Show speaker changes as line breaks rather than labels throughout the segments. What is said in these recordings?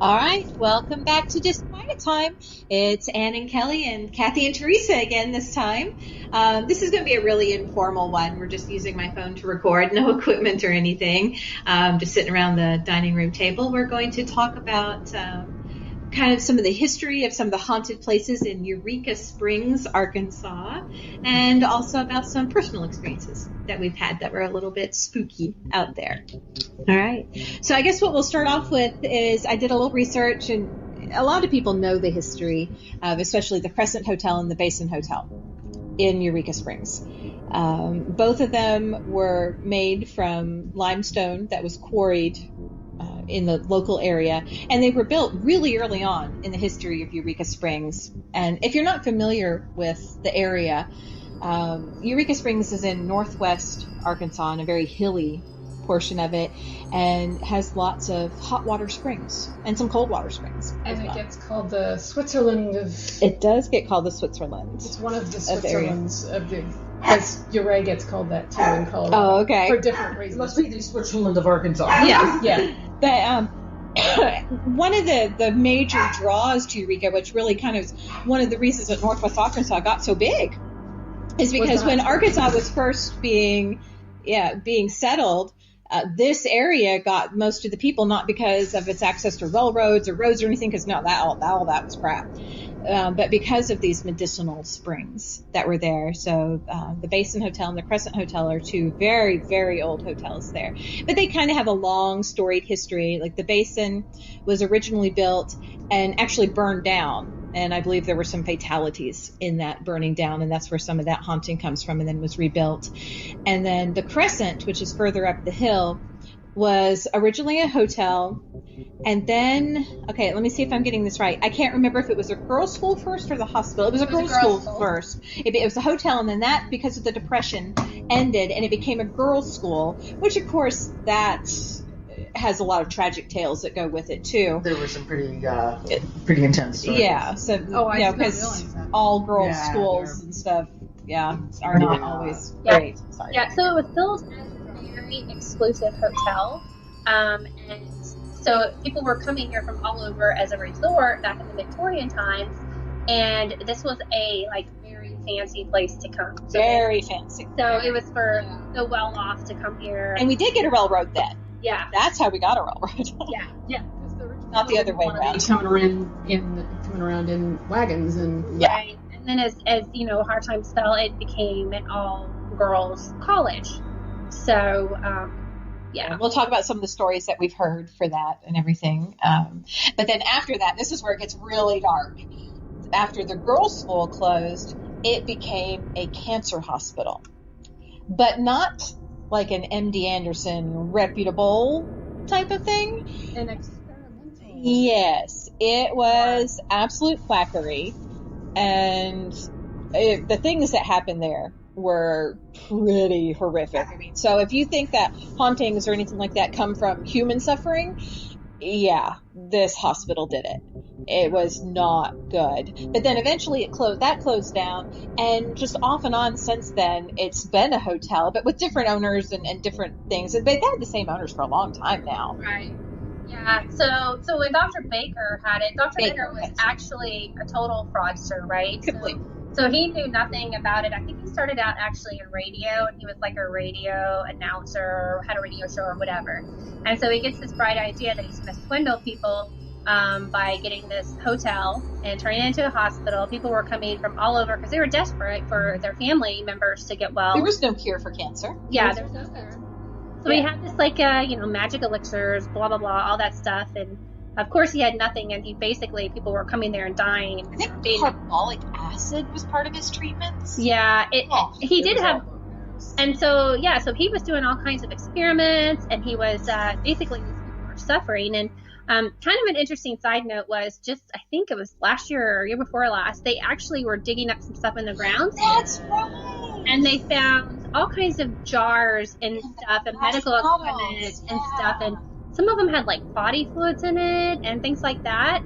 All right, welcome back to Just Quiet Time. It's Ann and Kelly and Kathy and Teresa again this time. This is going to be a really informal one. We're just using my phone to record, no equipment or anything. Just sitting around the dining room table. We're going to talk about kind of some of the history of some of the haunted places in Eureka Springs, Arkansas, and also about some personal experiences that we've had that were a little bit spooky out there. All right. So I guess what we'll start off with is I did a little research, and a lot of people know the history of especially the Crescent Hotel and the Basin Hotel in Eureka Springs. Both of them were made from limestone that was quarried in the local area, and they were built really early on in the history of Eureka Springs. And if you're not familiar with the area, Eureka Springs is in northwest Arkansas, in a very hilly portion of it, and has lots of hot water springs and some cold water springs.
And it gets called the Switzerland of...
It does get called the Switzerland.
It's one of the Switzerlands of the... Because Ouray gets called that too in Colorado.
Oh, okay.
For different reasons.
It must be the Switzerland of Arkansas.
Yeah.
Yeah.
But one of the major draws to Eureka, which really kind of is one of the reasons that Northwest Arkansas got so big, is because when Arkansas was first being settled, this area got most of the people, not because of its access to railroads or roads or anything, because all that was crap, but because of these medicinal springs that were there. So the Basin Hotel and the Crescent Hotel are two very, very old hotels there. But they kind of have a long, storied history. Like the Basin was originally built and actually burned down. And I believe there were some fatalities in that burning down, and that's where some of that haunting comes from, and then was rebuilt. And then the Crescent, which is further up the hill, was originally a hotel. And then, okay, let me see if I'm getting this right. I can't remember if it was a girls' school first or the hospital. It was a girls' school first. It was a hotel, and then that, because of the Depression, ended, and it became a girls' school, which, of course, that has a lot of tragic tales that go with it too.
There were some pretty intense stories.
Yeah, so because all girls schools and stuff, are not always great. Sorry.
Yeah, so it was built as a very exclusive hotel, and so people were coming here from all over as a resort back in the Victorian times, and this was a very fancy place to come. So
very fancy.
So it was for the well-off to come here,
and we did get a railroad then.
Yeah,
that's how we got a railroad.
yeah.
Not the other way around.
Coming around in wagons and
right. And then as hard times fell, it became an all-girls college. So
we'll talk about some of the stories that we've heard for that and everything. But then after that, this is where it gets really dark. After the girls' school closed, it became a cancer hospital, but not like an MD Anderson reputable type of thing.
An experimental.
Yes, it was absolute quackery, and the things that happened there were pretty horrific. So if you think that hauntings or anything like that come from human suffering, this hospital did it. It was not good. But then eventually it closed down, and just off and on since then, it's been a hotel, but with different owners and different things. And they've had the same owners for a long time now.
Right. Yeah. So when Dr. Baker had it, Dr. Baker was actually a total fraudster, right?
Completely.
So he knew nothing about it. I think he started out actually in radio, and he was like a radio announcer or had a radio show or whatever. And so he gets this bright idea that he's going to swindle people by getting this hotel and turning it into a hospital. People were coming from all over because they were desperate for their family members to get well.
There was no cure for cancer.
Yeah, there was no cure. So he had this magic elixirs, blah, blah, blah, all that stuff. And of course he had nothing, and people were coming there and dying.
I think carbolic acid was part of his treatments.
Yeah, he did have, and so he was doing all kinds of experiments, and he was basically these people were suffering. And kind of an interesting side note was just, I think it was last year or year before last, they actually were digging up some stuff in the ground.
That's right.
And they found all kinds of jars and stuff and medical equipment and stuff, and some of them had body fluids in it and things like that.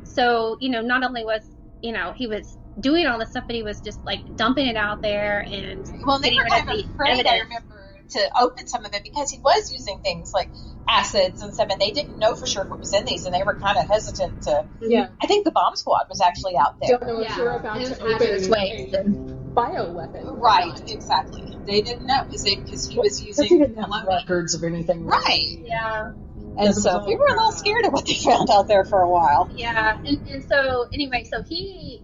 So, not only was, he was doing all this stuff, but he was just dumping it out there and
they were kind of afraid. I remember to open some of it because he was using things like acids and stuff, and they didn't know for sure what was in these, and they were kind of hesitant to.
Yeah.
I think the bomb squad was actually out there.
Don't know if you're about to
hazardous
open
waste
a bioweapon.
Right, exactly. They didn't know because he was
Because he
using
didn't have
polonium.
records of anything.
Right.
Yeah.
And so we were a little scared of what they found out there for a while.
Yeah, and so anyway, so he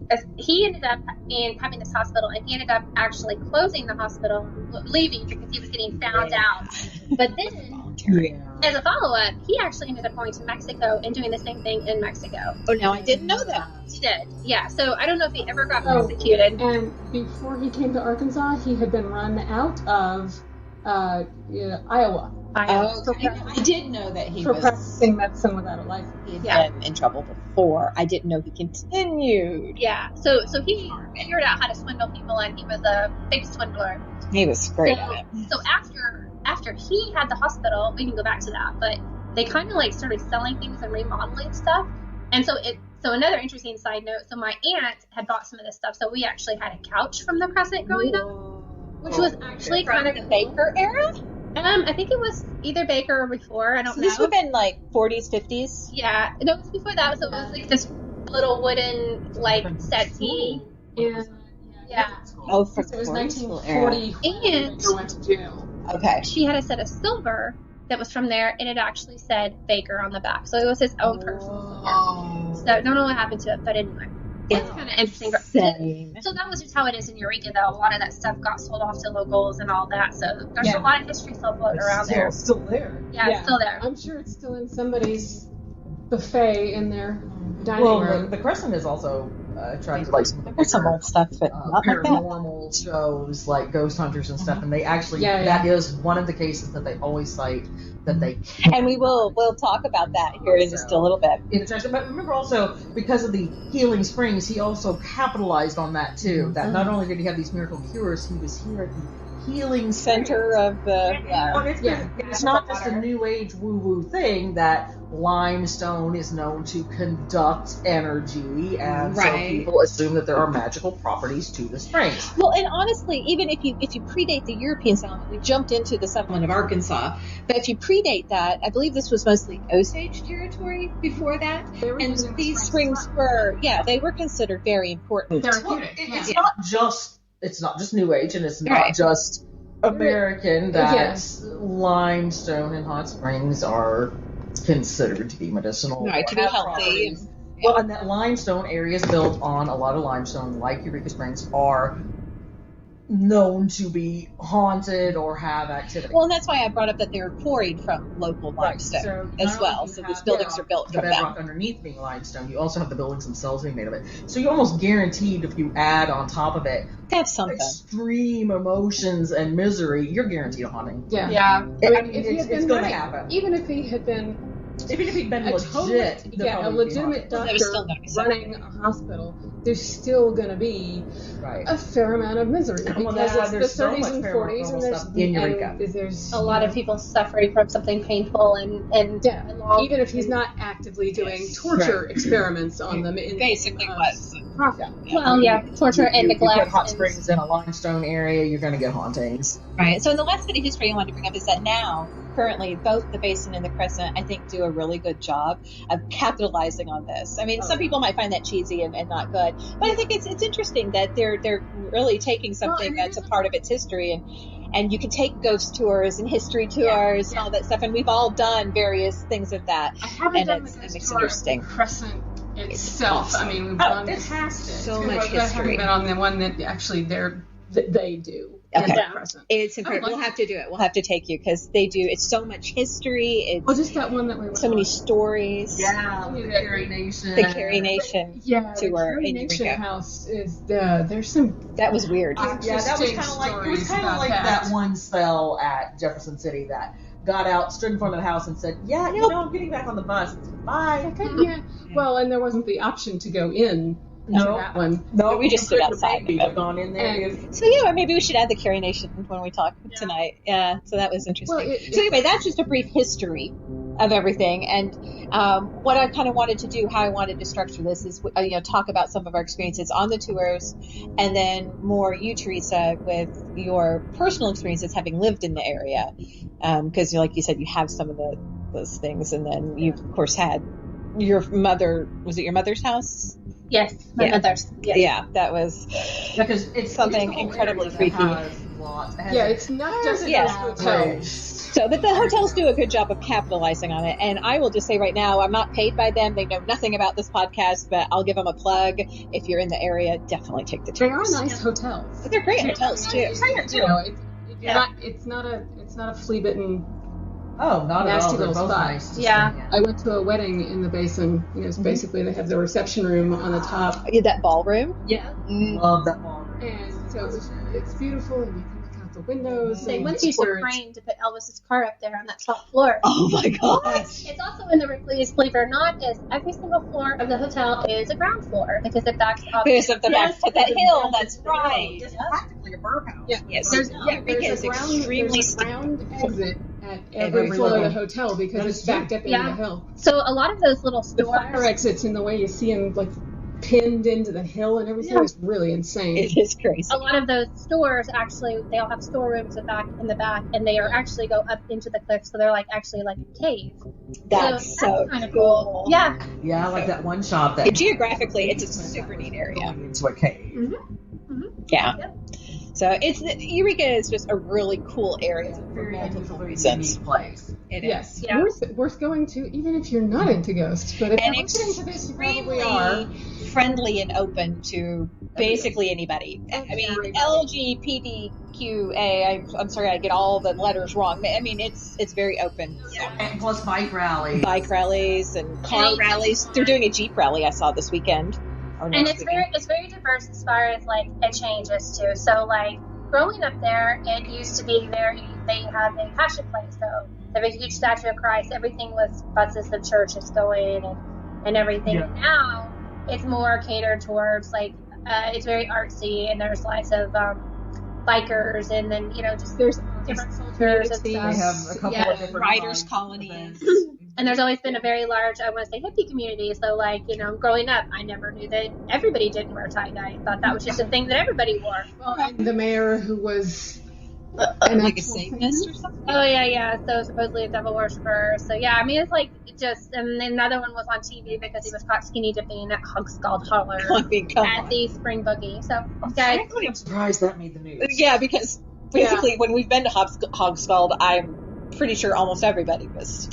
ended up in having this hospital, and he ended up actually closing the hospital, leaving because he was getting found out. But then, as a follow-up, he actually ended up going to Mexico and doing the same thing in Mexico.
Oh, no, I didn't know that.
He did, yeah. So I don't know if he ever got prosecuted.
And before he came to Arkansas, he had been run out of Iowa.
I did know that he
for
was
practicing medicine without a license.
he'd been in trouble before. I didn't know he continued.
Yeah, so he figured out how to swindle people, and he was a big swindler.
He was great at it.
So after he had the hospital, we can go back to that, but they kind of like started selling things and remodeling stuff. And so another interesting side note, so my aunt had bought some of this stuff, so we actually had a couch from the Crescent growing up, which was actually kind of
the Baker era.
I think it was either Baker or before. I don't know.
This would have been like 40s, 50s.
Yeah, no, it was before that. So it was like this little wooden like settee. Yeah.
Oh, for
It was
the
1940.
And
Baker went to jail.
Okay.
she had a set of silver that was from there, and it actually said Baker on the back. So it was his own personal silver. So I don't know what happened to it, but anyway. It's kind of interesting.
Same.
So that was just how it is in Eureka, though. A lot of that stuff got sold off to locals and all that. So there's a lot of history still floating around there.
Still there.
Yeah, it's still there.
I'm sure it's still in somebody's buffet in their dining room.
Well, the Crescent is also attracted like
Some old stuff, but not like that.
paranormal shows like Ghost Hunters and stuff, and they actually that is one of the cases that they always cite that they can.
And we'll talk about that here in just a little bit.
But remember also, because of the healing springs, he also capitalized on that too. That not only did he have these miracle cures, he was here at the healing
Center of the
It's not just a new age woo woo thing that limestone is known to conduct energy, and so people assume that there are magical properties to the springs.
Well, and honestly, even if you predate the European settlement, we jumped into the settlement of Arkansas. But if you predate that, I believe this was mostly Osage territory before that, and these springs were they were considered very important.
Therapeutic.
It's not just New Age, and it's not just American that limestone and hot springs are considered to be medicinal.
Right, to be healthy.
Well, and that limestone areas built on a lot of limestone, like Eureka Springs, are known to be haunted or have activity.
Well, and that's why I brought up that they're quarried from local limestone as well. So these buildings are built
the
from
bedrock
them.
underneath being limestone. You also have the buildings themselves being made of it. So you're almost guaranteed, if you add on top of it
Have something.
extreme emotions and misery, you're guaranteed a haunting.
Yeah.
Yeah.
I mean, it's going to happen.
Even if he had been
Even if he'd been
a
legit,
a legitimate doctor running a hospital, there's still going to be a fair amount of misery because it's the 30s and 40s, and there's
a lot of people suffering from something painful and
even if he's not actively doing torture experiments on them,
basically was
profit.
Well, torture and neglect.
You put hot springs in a limestone area, you're going to get hauntings.
Right. So in the last bit of history I wanted to bring up is that now, currently, both the Basin and the Crescent, I think, do a really good job of capitalizing on this. I mean, some people might find that cheesy and not good, but I think it's interesting that they're really taking something that's a part of its history, and you can take ghost tours and history tours and all that stuff, and we've all done various things of that.
I haven't done
it's
the
interesting.
Crescent itself. I mean, we've done so much history. I haven't been on the one that actually they do.
Okay.
It's
incredible. We'll have to do it. We'll have to take you because they do. It's so much history. It's
just that one that we went
so many stories.
Yeah, the Carrie Nation.
The Carrie Nation tour in Eureka.
House is there's some
that was weird.
That was kind of like that one cell at Jefferson City that got out, stood in front of the house, and said, I'm getting back on the bus. Bye.
Well, and there wasn't the option to go in. That one.
No, we just stood outside.
Have gone in there.
So maybe we should add the Carrie Nation when we talk tonight. Yeah, so that was interesting. So anyway, that's just a brief history of everything. And what I kind of wanted to do, how I wanted to structure this is, talk about some of our experiences on the tours, and then more you, Teresa, with your personal experiences having lived in the area. Because like you said, you have some of those things, and then you of course had your mother. Was it your mother's house?
Yes, my mother's. Yes.
Yeah, that was
because it's
something incredibly freaky.
It's not just hotels.
So, but the hotels do a good job of capitalizing on it. And I will just say right now, I'm not paid by them. They know nothing about this podcast, but I'll give them a plug. If you're in the area, definitely take the tours.
They are nice hotels.
But they're great hotels too.
It's not a flea-bitten.
Oh, not at all.
They're both nice.
Yeah.
I went to a wedding in the basin. It's basically they have the reception room on the top.
That ballroom.
Yeah.
Love that ballroom.
And so it's beautiful, and you can look out the windows.
They once used to frame to put Elvis's car up there on that top floor.
Oh my gosh!
It's also in the Ripley's, believe it or not, is every single floor of the hotel is a ground floor because it backs up.
Because of the back to that hill. That's right.
It's practically a birdhouse.
Yeah.
Yes.
There's a ground exit at every floor of the hotel because it's backed up into the hill.
So a lot of those little
The
stores.
fire exits and the way you see them like pinned into the hill and everything is really insane.
It is crazy.
A lot of those stores actually, they all have storerooms in the back, and they are actually go up into the cliff, so they're like actually like a cave.
That's so
kind of
cool.
Yeah.
Yeah, like that one shop that
geographically, it's a super neat area.
Into a cave.
Yeah. Yep. So Eureka is just a really cool area for multiple reasons.
Place.
It
is. Yeah. Worth going to, even if you're not into ghosts. But if you're listening to this, you probably are.
Friendly and open to basically anybody. I mean, LGBTQA. I'm sorry, I get all the letters wrong. I mean, it's very open. So.
And plus bike
rallies and car rallies. They're doing a Jeep rally I saw this weekend.
And it's very diverse as far as like it changes too. So like growing up there, it used to be they have a passion play, so they have a huge statue of Christ. Everything was buses of churches going and everything. Yeah. Now it's more catered towards like it's very artsy, and there's lots of bikers, and then just there's different cultures and stuff.
They have a couple of different
riders colonies.
And there's always been a very large, I want to say, hippie community. So, like, growing up, I never knew that everybody didn't wear tie-dye. I thought that was just a thing that everybody wore.
Well, and the mayor who was...
like a Satanist or something?
Oh, yeah. So, supposedly a devil worshiper. So, yeah, I mean, it's like just... And then another one was on TV because he was caught skinny dipping at Hogscald Holler at the Spring Boogie. So, guys...
I'm surprised that made the news.
Yeah, because basically when we've been to Hogscald, I'm pretty sure almost everybody was...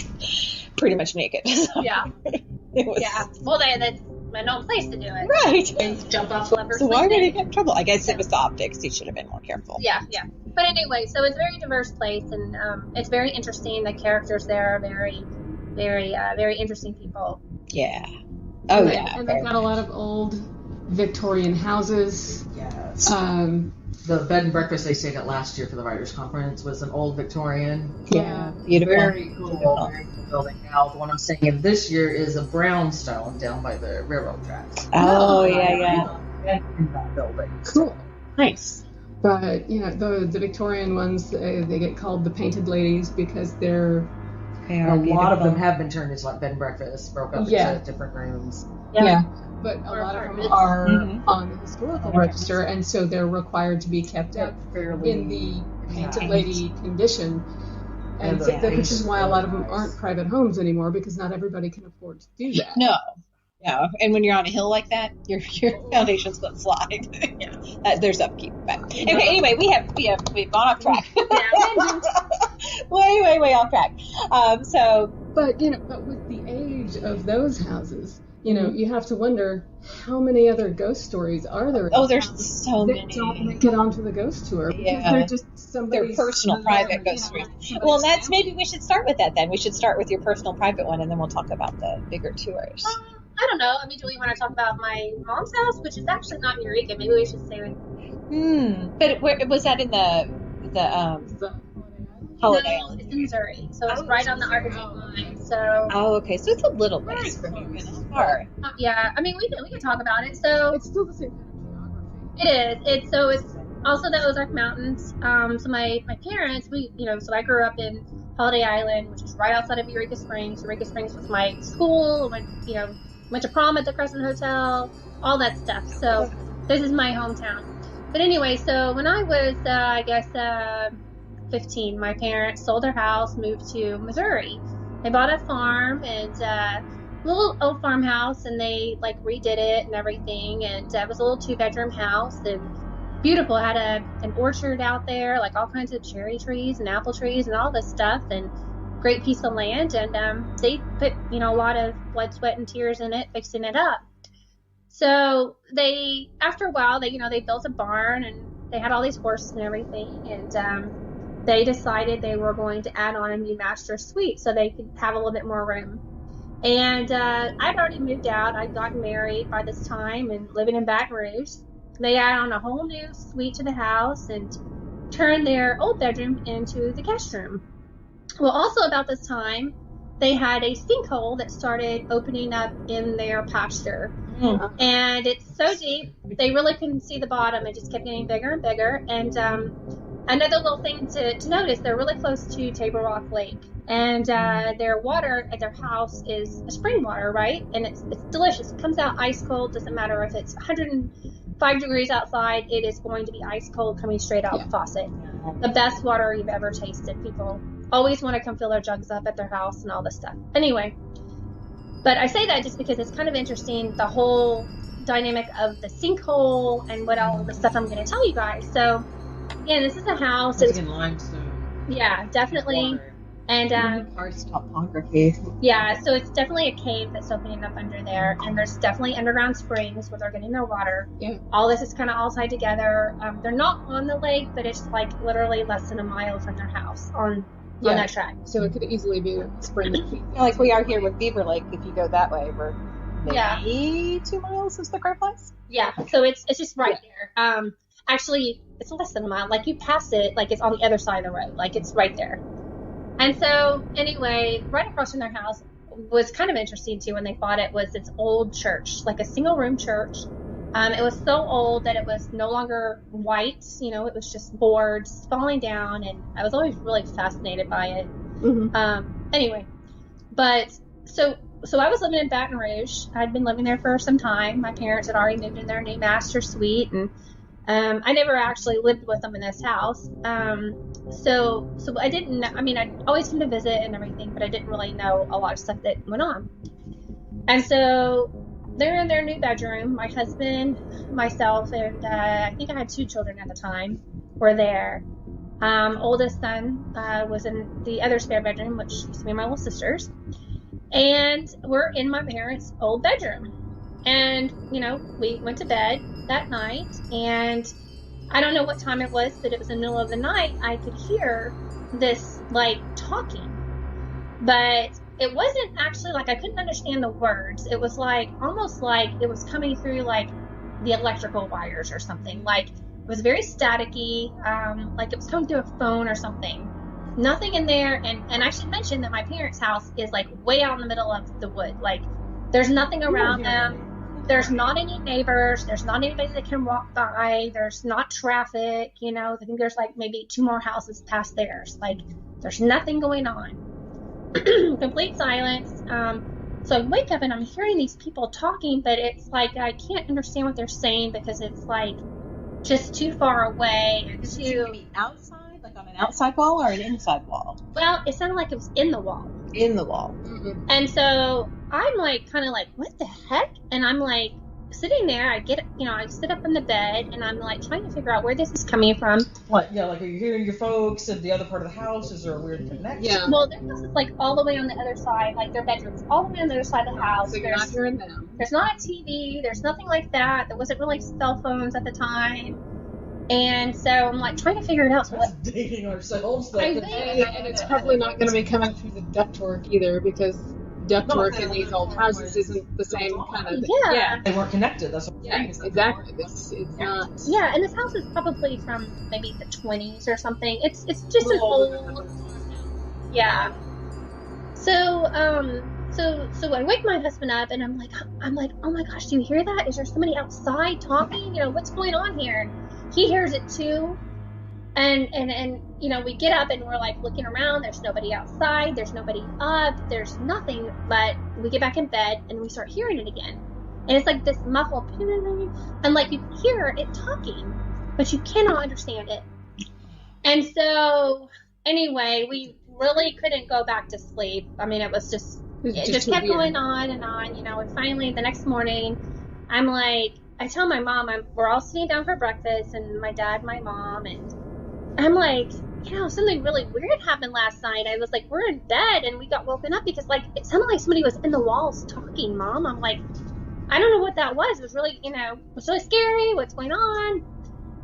pretty much naked. So
yeah.
It was,
Well, that's no place to do it.
Right.
And jump off levers.
So why would he get in trouble? I guess it was the optics. He should have been more careful.
Yeah. But anyway, so it's a very diverse place, and it's very interesting. The characters there are very, very, very interesting people.
Yeah. Oh, yeah.
And they've got a lot of old Victorian houses.
Yes.
The
bed and breakfast they stayed at last year for the writers' conference was an old Victorian.
Yeah, beautiful.
Very cool. Very cool building. Now the one I'm staying in this year is a brownstone down by the railroad tracks.
Oh, yeah.
In that building.
Cool.
Nice.
But the Victorian ones they get called the Painted Ladies because they're
a lot of them have been turned into like bed and breakfast, broke up into different rooms.
Yeah. But a lot of them are on the historical register, and so they're required to be kept up in the Painted Lady condition. And which is why a lot of them aren't private homes anymore, because not everybody can afford to do that.
No. And when you're on a hill like that, your foundation's going to slide. There's upkeep. But okay, anyway, we've gone off track. way off track.
But with the age of those houses, you have to wonder how many other ghost stories are there.
Oh, there's so many.
Don't make it onto the ghost tour because they're just somebody's
personal, private ghost stories. Well, maybe we should start with that then. We should start with your personal, private one, and then we'll talk about the bigger tours.
I don't know. I mean, do we want to talk about my mom's house, which is actually not in Eureka? Maybe we should say.
But where was that in the Holiday Island?
It's in Missouri, so it's right on the Arkansas line. So.
Oh, okay. So it's a little ways from you, far.
Yeah, I mean, we can talk about it. So
it's still the same kind of geography.
It is. It's also the Ozark Mountains. So my parents, so I grew up in Holiday Island, which is right outside of Eureka Springs. Eureka Springs was my school. Went to prom at the Crescent Hotel, all that stuff. So this is my hometown. But anyway, so when I was, 15, my parents sold their house, moved to Missouri. They bought a farm and little old farmhouse, and they like redid it and everything. And it was a little 2-bedroom house and beautiful. It had an orchard out there, like all kinds of cherry trees and apple trees and all this stuff, and great piece of land. And they put a lot of blood, sweat, and tears in it, fixing it up. So after a while, they built a barn, and they had all these horses and everything, and they decided they were going to add on a new master suite so they could have a little bit more room. And I'd already moved out. I'd gotten married by this time and living in Baton Rouge. They added on a whole new suite to the house and turned their old bedroom into the guest room. Well, also about this time, they had a sinkhole that started opening up in their pasture. Mm. And it's so deep, they really couldn't see the bottom. It just kept getting bigger and bigger. And another little thing to notice, they're really close to Table Rock Lake. And their water at their house is spring water, right? And it's delicious. It comes out ice cold. Doesn't matter if it's 105 degrees outside. It is going to be ice cold coming straight out the faucet. The best water you've ever tasted. People always want to come fill their jugs up at their house and all this stuff. Anyway, but I say that just because it's kind of interesting, the whole dynamic of the sinkhole and what all the stuff I'm going to tell you guys. So, again, this is a house.
It's in limestone.
Yeah, definitely.
Water.
And
karst topography.
Yeah, so it's definitely a cave that's opening up under there, and there's definitely underground springs where they're getting their water.
Yeah.
All this is kind of all tied together. They're not on the lake, but it's like literally less than a mile from their house on that track.
So it could easily be a spring.
Like we are here with Beaver Lake. If you go that way, we're maybe 2 miles is the crow flies.
Yeah, so it's just right there. Actually, it's less than a mile. Like you pass it, like it's on the other side of the road. Like it's right there. And so, anyway, right across from their house was kind of interesting, too, when they bought it, was its old church, like a single-room church. It was so old that it was no longer white, it was just boards falling down, and I was always really fascinated by it. Mm-hmm. Anyway, but, so I was living in Baton Rouge. I'd been living there for some time. My parents had already moved in their new master suite, and I never actually lived with them in this house. So I didn't, I'd always come to visit and everything, but I didn't really know a lot of stuff that went on. And so they're in their new bedroom. My husband, myself, and I think I had 2 children at the time, were there. Oldest son was in the other spare bedroom, which used to be my little sister's. And we're in my parents' old bedroom. And, we went to bed that night, and I don't know what time it was, but it was in the middle of the night. I could hear this, talking. But it wasn't actually, I couldn't understand the words. It was, almost like it was coming through, the electrical wires or something. It was very staticky, it was coming through a phone or something. Nothing in there, and I should mention that my parents' house is, way out in the middle of the wood. There's nothing around them. There's not any neighbors. There's not anybody that can walk by. There's not traffic. I think there's maybe 2 more houses past theirs. There's nothing going on. Complete silence. So I wake up and I'm hearing these people talking, but it's I can't understand what they're saying because it's just too far away. And
Is it maybe outside, on an outside wall or an inside wall?
Well, it sounded like it was in the wall.
In the wall.
Mm-hmm. And so I'm what the heck? And I'm sitting there. I sit up in the bed and I'm trying to figure out where this is coming from.
What? Yeah, are you hearing your folks in the other part of the house? Is there a weird connection?
Yeah. Well, their house is all the way on the other side, their bedrooms all the way on the other side of the house.
So you're not hearing them.
There's not a TV. There's nothing like that. There wasn't really cell phones at the time. And so I'm trying to figure it out. So
That's dating ourselves.
And it's probably not going to be coming through the ductwork either, because ductwork in these old houses isn't the same kind of thing.
Yeah.
They weren't connected. That's what
I'm saying. Exactly. It's not.
Yeah, and this house is probably from maybe the 20s or something. It's just an old. Yeah. So I wake my husband up and I'm like, oh my gosh, do you hear that? Is there somebody outside talking? What's going on here? He hears it too. And you know, we get up and we're like looking around. There's nobody outside. There's nobody up. There's nothing. But we get back in bed and we start hearing it again. And it's like this muffled, and like you hear it talking, but you cannot understand it. And so anyway, we really couldn't go back to sleep. I mean, it just kept going on and on. You know, and finally the next morning, I'm like, I tell my mom, we're all sitting down for breakfast, and my dad, my mom, and I'm like, you know, something really weird happened last night. I was like, we're in bed, and we got woken up because, like, it sounded like somebody was in the walls talking, Mom. I'm like, I don't know what that was. It was really, you know, it was really scary. What's going on?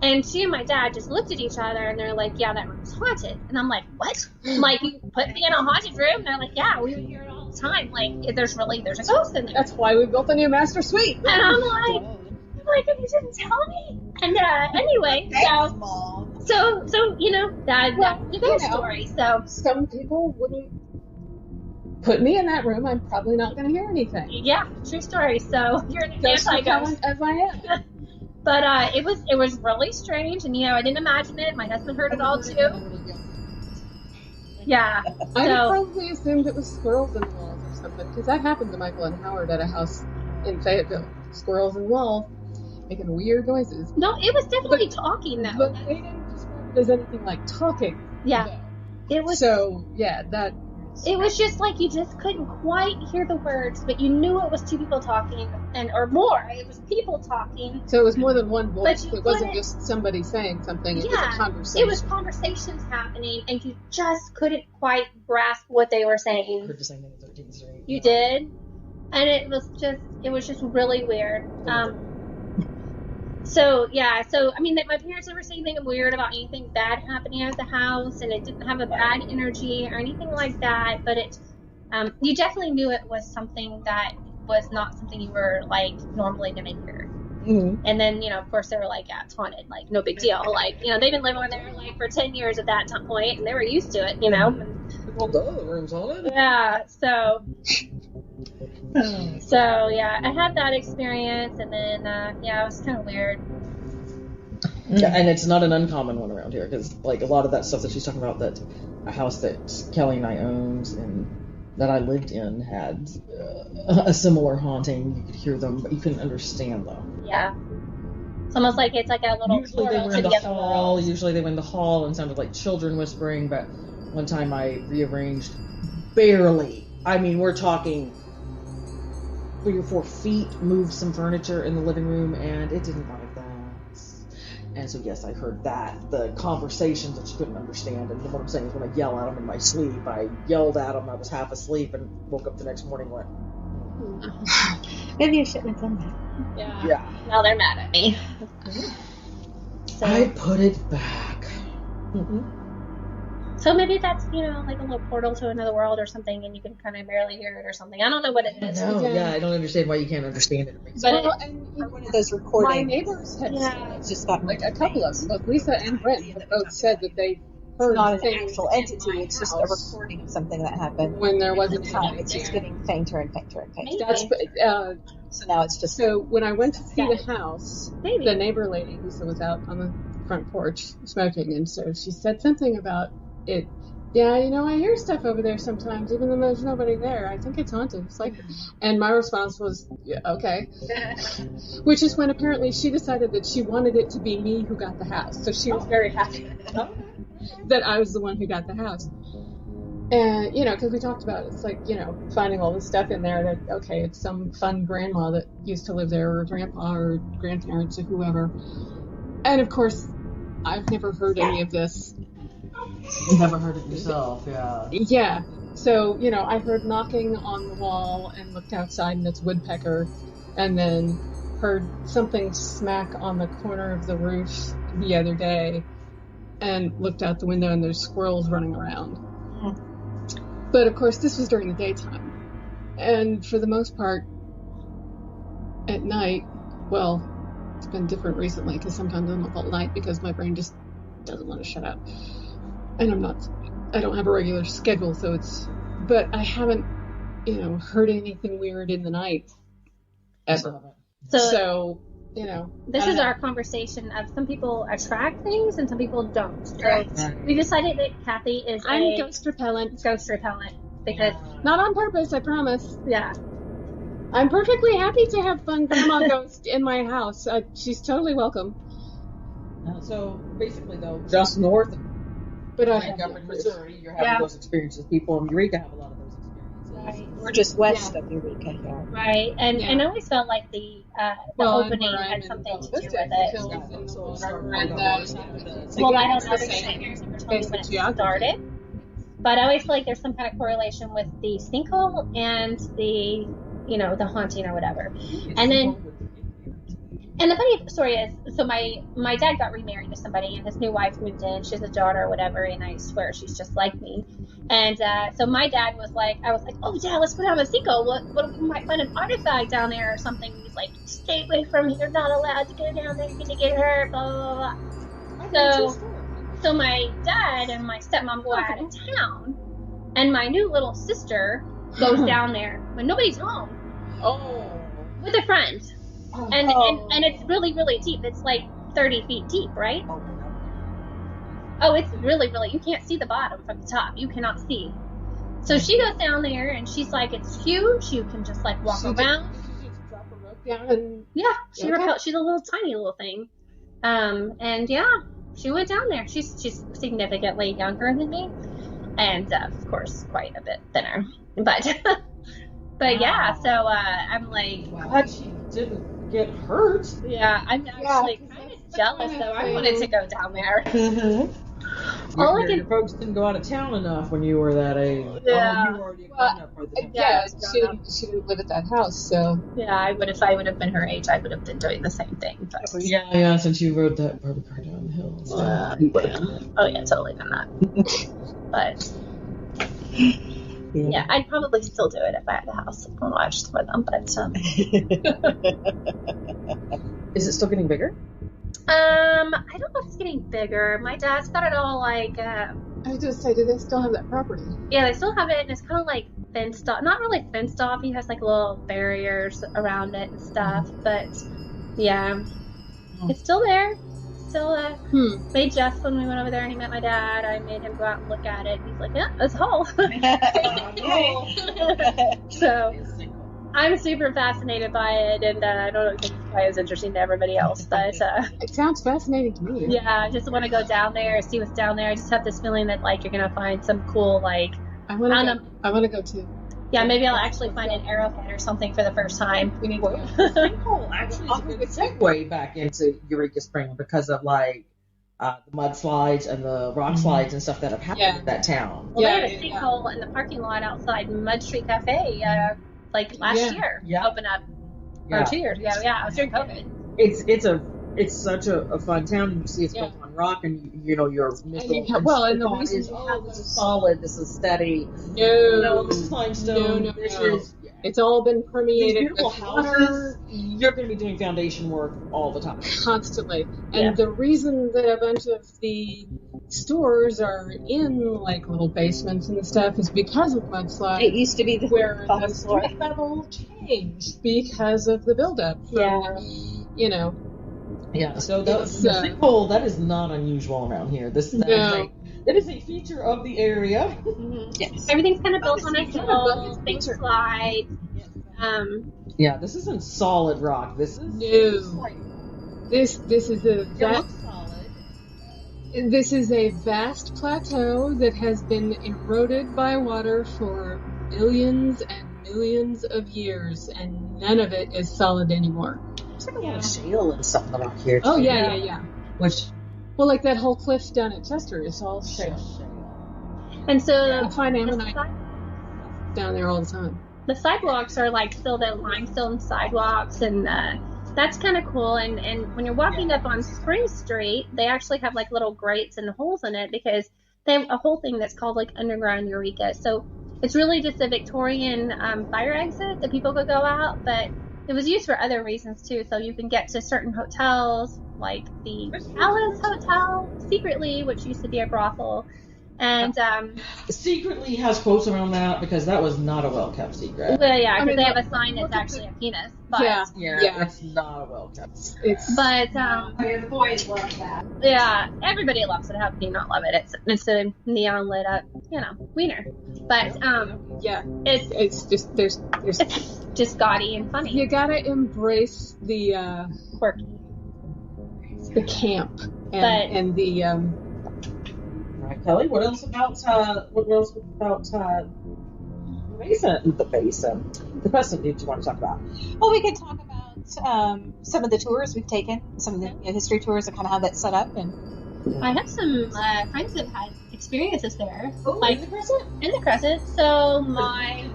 And she and my dad just looked at each other, and they're like, yeah, that room's haunted. And I'm like, what? I'm like, you put me in a haunted room? And they're like, yeah, we hear it all the time. Like, there's a ghost in there.
That's why we built a new master suite.
And I'm like, and you didn't tell me? And anyway, so you know, that's the ghost story. So
some people wouldn't put me in that room. I'm probably not going to hear anything.
Yeah, true story. So you're an anti-ghost.
As I am.
But it was really strange, and you know, I didn't imagine it. My husband heard it all too. Yeah.
I probably assumed it was squirrels in the walls or something, because that happened to Michael and Howard at a house in Fayetteville. Squirrels in the wall making weird noises.
No, it was definitely talking though.
But they didn't describe it as anything like talking.
Yeah. It was.
So yeah, that.
It was just like you just couldn't quite hear the words, but you knew it was two people talking, or more. It was people talking.
So it was more than one voice. It wasn't just somebody saying something. It was a conversation.
It was conversations happening, and you just couldn't quite grasp what they were saying.
I heard the same thing with 13th Street.
You did? And it was just really weird. So I mean, my parents never said anything weird about anything bad happening at the house, and it didn't have a bad energy or anything like that. But you definitely knew it was something that was not something you were like normally going to hear. Mm-hmm. And then, you know, of course, they were like, yeah, it's haunted, like no big deal. Like, you know, they've been living there like for 10 years at that point, and they were used to it, you know.
Well, the room's haunted.
Yeah. So yeah, I had that experience, and then it was kind of weird.
Yeah, and it's not an uncommon one around here, because like a lot of that stuff that she's talking about, that a house that Kelly and I owned and that I lived in had a similar haunting. You could hear them, but you couldn't understand them.
Yeah. It's almost like it's like a little
usually they were in the hall. Usually they were in the hall and sounded like children whispering, but one time I rearranged barely. I mean, we're talking 3 or 4 feet, moved some furniture in the living room, and it didn't like that. And so, yes, I heard that. The conversations that you couldn't understand. And what I'm saying is when I yell at them in my sleep, I yelled at them, I was half asleep, and woke up the next morning and went,
maybe you shouldn't have done that.
Yeah. Now they're mad at me.
So, I put it back.
Mm-hmm. So maybe that's, you know, like a little portal to another world or something, and you can kind of barely hear it or something. I don't know what it is.
No, I don't understand why you can't understand it.
But one of those recordings.
My neighbors had it's just got like a couple of them. Both Lisa and Brent have both said that they heard
not an actual entity. It's just a recording of something that happened
when there wasn't
time. It's just getting fainter and fainter and fainter.
So now it's just. So when I went to see the house, the neighbor lady Lisa was out on the front porch smoking, and so she said something about it. Yeah, you know, I hear stuff over there sometimes, even though there's nobody there. I think it's haunted. It's like, and my response was, yeah, okay. Which is when apparently she decided that she wanted it to be me who got the house. So she was very happy that I was the one who got the house. And, you know, because we talked about it, it's like, you know, finding all this stuff in there that, okay, it's some fun grandma that used to live there, or grandpa, or grandparents, or whoever. And of course, I've never heard any of this.
You never heard it yourself, yeah.
Yeah. So, you know, I heard knocking on the wall and looked outside, and it's woodpecker, and then heard something smack on the corner of the roof the other day, and looked out the window, and there's squirrels running around. Mm-hmm. But of course, this was during the daytime. And for the most part, at night, well, it's been different recently, because sometimes I'm up all night because my brain just doesn't want to shut up. And I don't have a regular schedule, but I haven't, you know, heard anything weird in the night ever.
So This is our conversation of some people attract things and some people don't. So we decided that Kathy is
I'm ghost repellent.
Ghost repellent. Because
not on purpose, I promise.
Yeah.
I'm perfectly happy to have fun Grandma Ghost in my house. She's totally welcome.
So basically, though, just north of Missouri, you're having those experiences. People in Eureka have a lot of those experiences.
Right. We're just west of Eureka here.
Right. And I always felt like the opening had something to do with it. Well, I don't know when it started. But I always feel like there's some kind of correlation with the sinkhole and the, the haunting or whatever. And the funny story is, so my dad got remarried to somebody, and his new wife moved in. She has a daughter or whatever, and I swear she's just like me. And so my dad was like, oh, Dad, let's put on a sinkhole. What if we might find an artifact down there or something? He's like, stay away from here. You're not allowed to go down there. You're going to get hurt, blah, blah, blah. So my dad and my stepmom go out of town, and my new little sister goes down there when nobody's home.
Oh.
With a friend. And it's really, really deep. It's like 30 feet deep, right? Oh, it's really, really, you can't see the bottom from the top. You cannot see. So she goes down there, and she's like, it's huge. You can just like walk around.
She just drop a rope down and...
Yeah, she's a little tiny little thing. And she went down there. She's significantly younger than me, and of course quite a bit thinner. But yeah, so I'm like,
glad she didn't get hurt.
Yeah, I'm actually kind of jealous though. I wanted to go down there.
Your folks didn't go out of town enough when you were that age.
Yeah.
You were already a grown-up by then.
She didn't live at that house, so.
Yeah, I would if I would have been her age. I would have been doing the same thing. But.
Yeah, since you rode that Barbie car down the hill. So.
Oh yeah, totally done that. But yeah, I'd probably still do it if I had a house and watched for them. But
is it still getting bigger?
I don't know if it's getting bigger. My dad's got it all like.
I was just say, do they still have that property?
Yeah, they still have it, and it's kind of like fenced off. Not really fenced off. He has like little barriers around it and stuff. But yeah, it's still there. Still made Jeff when we went over there and he met my dad. I made him go out and look at it. He's like, yeah, it's a hole. So I'm super fascinated by it, and I don't think it's quite as interesting to everybody else. But
it sounds fascinating to me.
Yeah, I just want to go down there, see what's down there. I just have this feeling that like you're gonna find some cool like.
I want to go too.
Yeah, maybe I'll actually find an arrowhead or something for the first time.
We need to go. Sinkhole actually is a good segue back into Eureka Springs because of like the mudslides and the rock slides and stuff that have happened in that town.
Well, they had a sinkhole in the parking lot outside Mud Street Cafe like last year. Open up. Or 2 years ago. Yeah, it was during COVID.
It's such a fun town. You see it's built on rock, and your missile.
And the reason
is this is solid, this is steady.
No,
this is limestone.
No. It's all been permeated.
These beautiful houses. You're going to be doing foundation work all the time,
constantly. And the reason that a bunch of the stores are in like little basements and stuff is because of mudslides.
It used to be
where the street level changed because of the buildup.
Yeah, so the sinkhole, that is not unusual around here. That is a feature of the area.
Mm-hmm. Yes. Everything's kind of built on a hill. Things slide.
Yeah, this isn't solid rock. This is
This is a vast plateau that has been eroded by water for millions and millions of years, and none of it is solid anymore.
There's like a lot of shale and stuff in the rock here.
Oh, yeah.
Well,
like that whole cliff down at Chester is all shale.
And so
I find ammonite down there all the time.
The sidewalks are like still the limestone sidewalks, and that's kind of cool. And when you're walking up on Spring Street, they actually have like little grates and holes in it because they have a whole thing that's called like Underground Eureka. So it's really just a Victorian fire exit that people could go out, but it was used for other reasons too. So you can get to certain hotels, like the Alice Hotel secretly, which used to be a brothel. And
secretly has quotes around that because that was not a well-kept secret.
Well, yeah, because they have a sign that's actually a penis. But,
yeah, it's not a well-kept secret.
But
the boys love that.
yeah, everybody loves it. How can you not love it? It's a neon lit up, wiener. But it's just gaudy and funny.
You gotta embrace the
Quirky,
the camp and the.
Right, Kelly. What else about the basin? The crescent did you want to talk about?
Well, we could talk about some of the tours we've taken, some of the history tours, and kind of how that's set up. And
I have some friends that have had experiences there,
in the crescent.
In the crescent. So my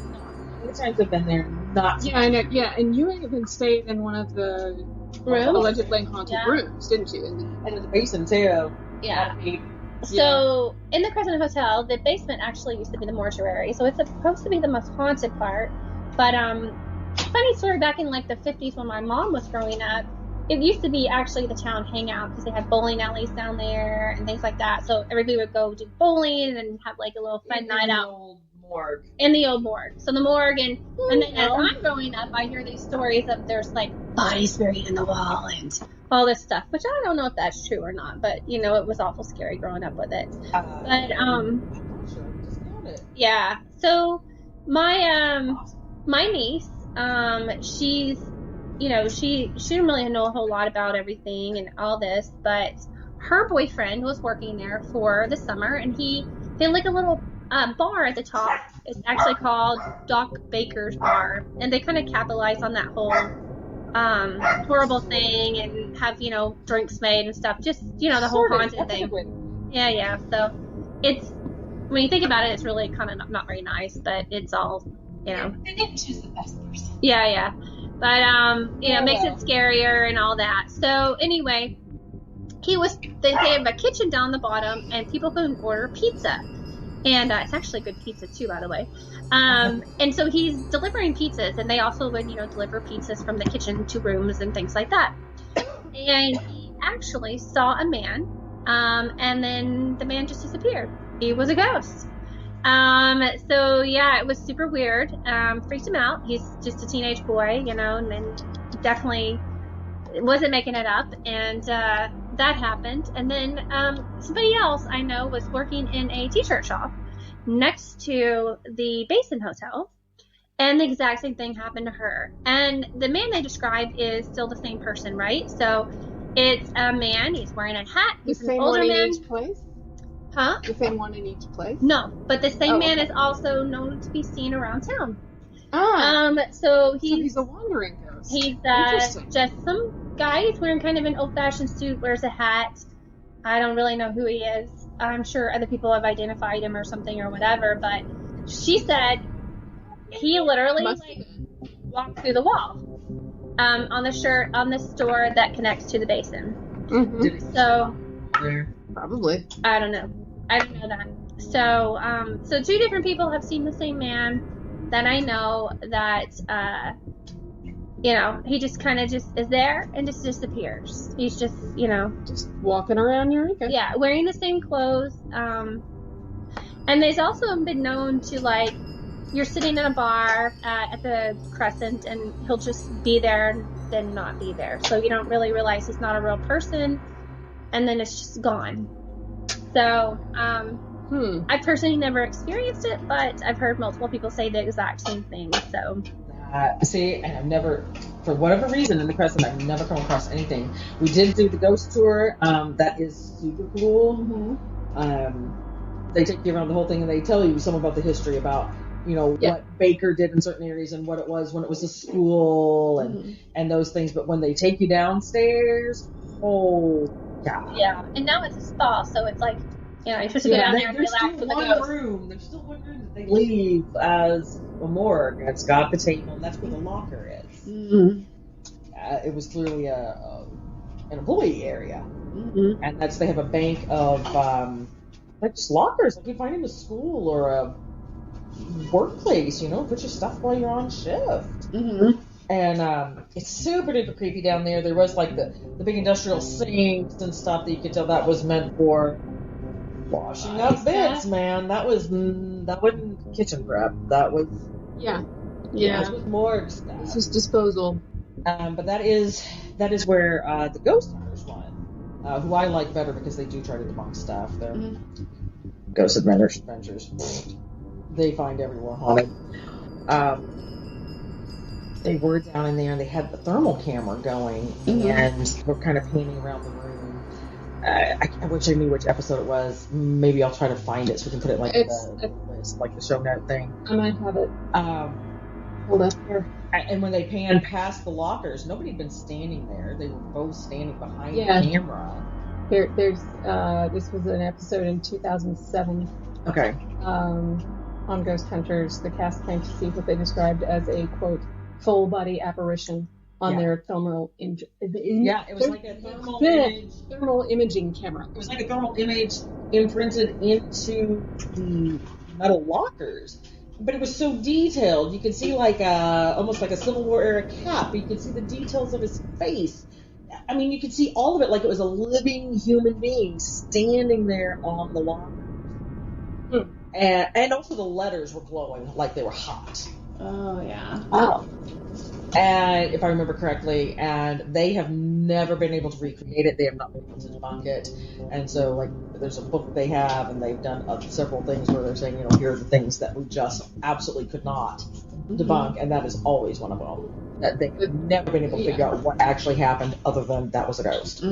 times I've been there, not.
Yeah, I know. Yeah, and you even stayed in one of the allegedly haunted rooms, didn't you?
And in the basin too.
Yeah. So in the Crescent Hotel, the basement actually used to be the mortuary, so it's supposed to be the most haunted part. But funny story, back in like the 50s when my mom was growing up, it used to be actually the town hangout because they had bowling alleys down there and things like that. So everybody would go do bowling and have like a little fun night out. In the old morgue. So the morgue, and then as I'm growing up, I hear these stories of there's like bodies buried in the wall and all this stuff, which I don't know if that's true or not, but it was awful scary growing up with it. Yeah. So my niece, she's she didn't really know a whole lot about everything and all this, but her boyfriend was working there for the summer, and they had like a little bar at the top. It's actually called Doc Baker's Bar, and they kind of capitalize on that whole horrible thing and have drinks made and stuff. Just the whole haunted thing. Yeah. So it's, when you think about it, it's really kind of not very nice, but it's all
They didn't choose the best person.
Yeah. But it makes it scarier and all that. So anyway, they have a kitchen down the bottom, and people can order pizza. And it's actually good pizza too, by the way. And so he's delivering pizzas, and they also would, deliver pizzas from the kitchen to rooms and things like that. And he actually saw a man, and then the man just disappeared. He was a ghost. So yeah, it was super weird. Freaked him out. He's just a teenage boy, and then definitely wasn't making it up, and that happened. And then somebody else I know was working in a t-shirt shop next to the Basin Hotel, and the exact same thing happened to her. And the man they described is still the same person, right? So it's a man. He's wearing a hat. He's an older man.
The same one in each place?
Huh?
The same one in each place?
No, but the same man is also known to be seen around town.
So he's a wandering ghost.
He's just some guy. He's wearing kind of an old-fashioned suit, wears a hat. I don't really know who he is. I'm sure other people have identified him or something or whatever, but she said he literally walked through the wall on the store that connects to the basin.
Mm-hmm.
So
probably.
I don't know that. So two different people have seen the same man that I know that he just kind of just is there and just disappears. He's just
just walking around Eureka.
Yeah, wearing the same clothes. And there's also been known to, you're sitting in a bar at the Crescent, and he'll just be there and then not be there. So you don't really realize he's not a real person, and then it's just gone. So, I personally never experienced it, but I've heard multiple people say the exact same thing. So,
and I've never, for whatever reason, in the Crescent, I've never come across anything. We did do the ghost tour. That is super cool.
Mm-hmm.
They take you around the whole thing, and they tell you some about the history about, what Baker did in certain areas and what it was when it was a school and those things. But when they take you downstairs, oh god.
Yeah, and now it's a spa, so it's like, you're supposed to go down there and relax with the ghost.
There's still one room that they leave as a morgue. It's got the table, and that's where the locker is.
Mm-hmm.
It was clearly an employee area,
and
they have a bank of just lockers like you find in a school or a workplace. Put your stuff while you're on shift.
Mm-hmm.
And it's super duper creepy down there. There was the big industrial sinks and stuff that you could tell that was meant for washing up bits, man. That wasn't kitchen prep. That was This was morgue stuff.
This was disposal.
But that is where the Ghost Hunters one, who I like better because they do try to debunk stuff. They're Ghost Adventures. They find everyone haunted. They were down in there and they had the thermal camera going and we're kind of painting around the room. I wish I knew which episode it was. Maybe I'll try to find it so we can put it like the show note thing.
I might have it. Hold up here.
And when they panned past the lockers, nobody had been standing there. They were both standing behind the camera.
There's this was an episode in 2007.
Okay.
On Ghost Hunters, the cast came to see what they described as a quote full body apparition on their thermal image.
Yeah, it was like a
thermal imaging camera.
It was like a thermal image imprinted into the metal lockers. But it was so detailed. You could see like almost like a Civil War era cap. But you could see the details of his face. I mean, you could see all of it like it was a living human being standing there on the locker. And also the letters were glowing like they were hot.
Oh, yeah.
Wow. And if I remember correctly, and they have never been able to recreate it. They have not been able to debunk it. And so, like, there's a book they have, and they've done several things where they're saying, here are the things that we just absolutely could not debunk, and that is always one of them. That they've never been able to figure out what actually happened other than that was a ghost.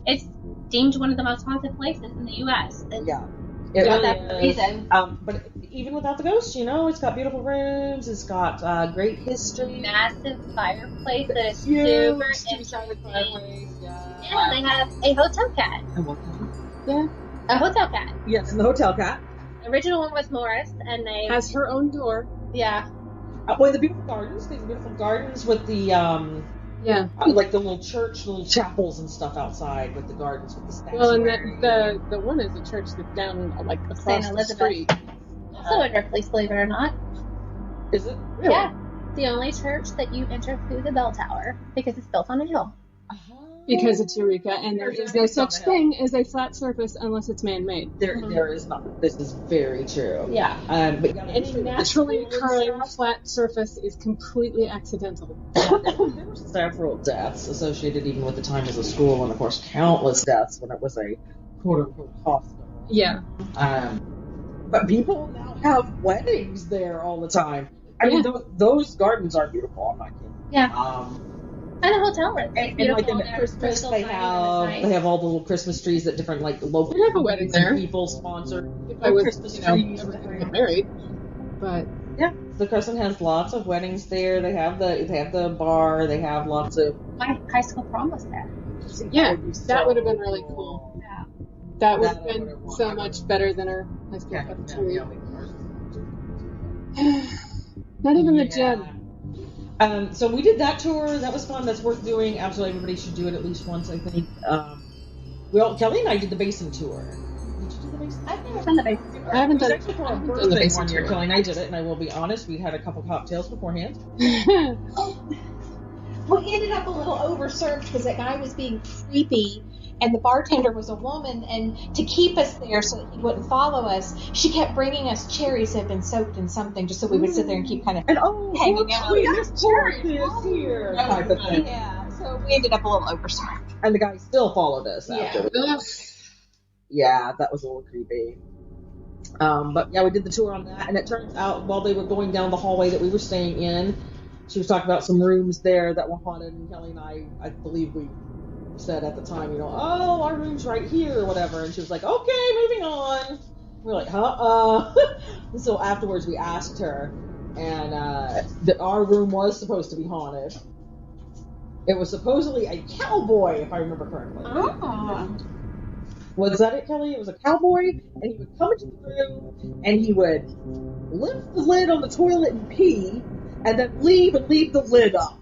It's deemed one of the most haunted places in the U.S.
It really
that's the reason.
But even without the ghosts, it's got beautiful rooms. It's got great history.
Massive fireplace that is super interesting. Yeah, they have a hotel cat. A hotel cat.
Yes, and the hotel cat.
The original one was Morris, and they
has her own door.
Yeah.
The beautiful gardens. They have beautiful gardens with the like the little church, little chapels and stuff outside with the gardens with the statuary.
Well, and the one is a church that's down like across the street.
Also a dark place, believe it or not.
Is it? Really?
Yeah. The only church that you enter through the bell tower because it's built on a hill.
Because it's Eureka, and there is no such thing as a flat surface unless it's man-made.
There is not. This is very true.
Yeah.
But
any naturally occurring flat surface is completely accidental.
There were several deaths associated even with the time as a school, and of course countless deaths when it was a quote-unquote hospital.
Yeah.
But people now have weddings there all the time. I mean, those gardens are beautiful. I'm not kidding.
Yeah. And a hotel room.
And like in Christmas, they have all the little Christmas trees that different local.
We have a wedding there.
People sponsor.
If I was,
Christmas trees.
ever get married, but
yeah, the Crescent has lots of weddings there. They have the bar. They have lots of.
My high school prom was there.
Yeah, that would have been really cool.
Yeah.
That would have been so much better than our high school cafeteria. Not even the gym.
So we did that tour. That was fun. That's worth doing. Absolutely, everybody should do it at least once, I think. Kelly and I did the basin tour. Did you do the basin?
I've never done the basin tour.
I haven't done
the basin tour. Kelly and I did it, and I will be honest, we had a couple cocktails beforehand.
We ended up a little overserved because that guy was being creepy. And the bartender was a woman, and to keep us there so that he wouldn't follow us, she kept bringing us cherries that had been soaked in something just so we would sit there and keep kind of hanging out.
There's cherries here. Type of thing.
Yeah, so we ended up a little overserved.
And the guy still followed us after. Yeah, that was a little creepy. But yeah, we did the tour on that, and it turns out while they were going down the hallway that we were staying in, she was talking about some rooms there that were haunted, and Kelly and I believe we said at the time, oh, our room's right here or whatever, and she was like, okay, moving on. We're like, and so afterwards we asked her, and that our room was supposed to be haunted. It was supposedly a cowboy, if I remember correctly.
Oh.
Was that it, Kelly? It was a cowboy, and he would come into the room, and he would lift the lid on the toilet and pee, and then leave the lid up.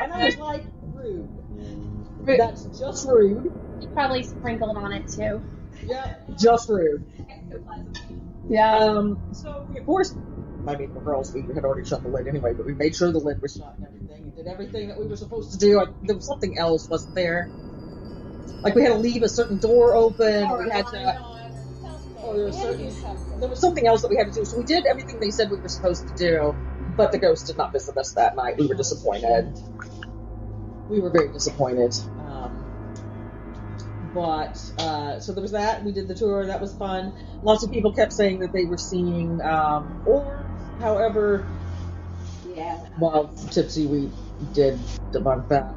And I was like, rude. That's just rude.
You probably sprinkled on it too.
Yeah, just rude.
Yeah.
So we, of course, I mean, the girls, we had already shut the lid anyway, but we made sure the lid was shut and everything. We did everything that we were supposed to do. There was something else, wasn't there? Like we had to leave a certain door open. We had to. There was something else that we had to do. So we did everything they said we were supposed to do, but the ghost did not visit us that night. We were disappointed. We were very disappointed. So there was that. We did the tour. That was fun. Lots of people kept saying that they were seeing orbs. However, while tipsy, we did debunk that.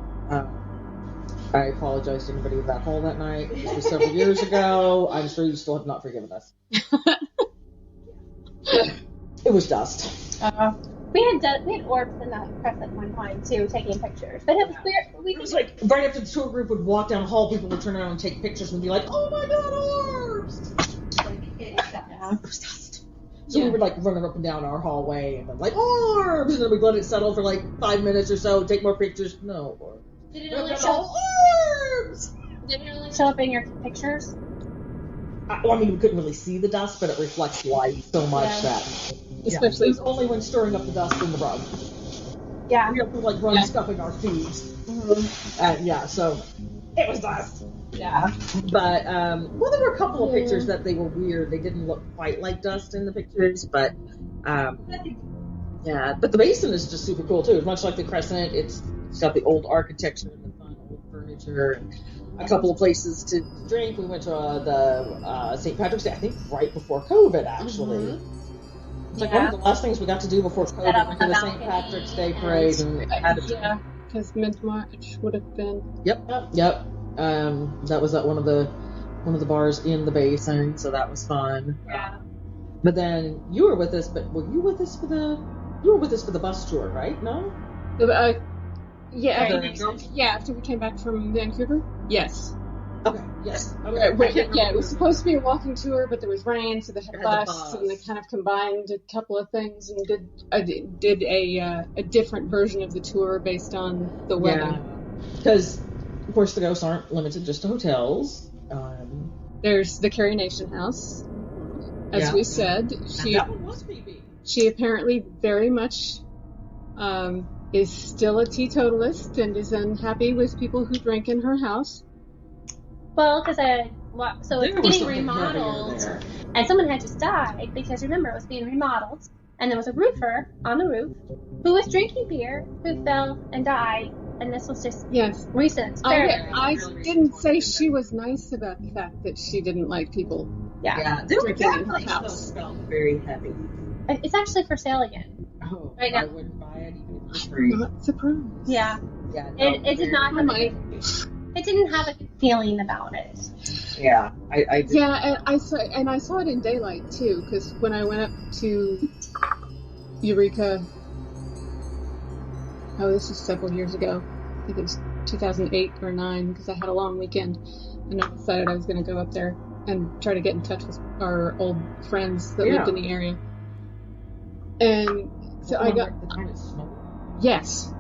I apologize to anybody in that hall that night. This was several years ago. I'm sure you still have not forgiven us. It was dust.
We had orbs in that press at one time too, taking pictures. But it was weird.
It was like right after the tour group would walk down the hall, people would turn around and take pictures and be like, "Oh my God, orbs!" It was dust. So we would like running up and down our hallway and then like orbs, and then we'd let it settle for like 5 minutes or so, take more pictures. No orbs.
Did it only show up in your pictures?
I mean, we couldn't really see the dust, but it reflects light so much that. Especially it was only when stirring up the dust in the rug.
Yeah.
We have to like run stuffing our feet. So it was dust.
Yeah.
But there were a couple of pictures that they were weird. They didn't look quite like dust in the pictures, but but the basin is just super cool too. It's much like the Crescent. It's got the old architecture and the fun old furniture and a couple of places to drink. We went to the St. Patrick's Day, I think right before COVID actually. It's like one of the last things we got to do before COVID, went to the St. Patrick's Day parade and had
because mid-March would have been.
Yep. That was at one of the bars in the basin, so that was fun.
Yeah.
But then you were with us, but were you with us for the bus tour, right? No?
After we came back from Vancouver. Yes.
Okay. Yes.
It was supposed to be a walking tour, but there was rain, so they had a bus, and they kind of combined a couple of things and did a different version of the tour based on the weather.
Because, of course, the ghosts aren't limited just to hotels.
There's the Carrie Nation house, as we said.
That one was creepy.
She apparently very much is still a teetotalist and is unhappy with people who drink in her house.
Well, because it's getting remodeled, and someone had just died because remember it was being remodeled, and there was a roofer on the roof who was drinking beer, who fell and died, and this was just recent.
I didn't say she was nice about the fact that she didn't like people.
Drinking in her house. Felt very heavy.
It's actually for sale again.
Oh,
right now.
I wouldn't buy it even if it was free.
Not surprised.
Yeah. It did not have it didn't have a good feeling about it.
Yeah, I did.
Yeah, and I saw it in daylight too, because when I went up to Eureka, this was several years ago. I think it was 2008 or 9, because I had a long weekend, and I decided I was going to go up there and try to get in touch with our old friends that lived in the area. And so I got
the time it snowed.
Yes,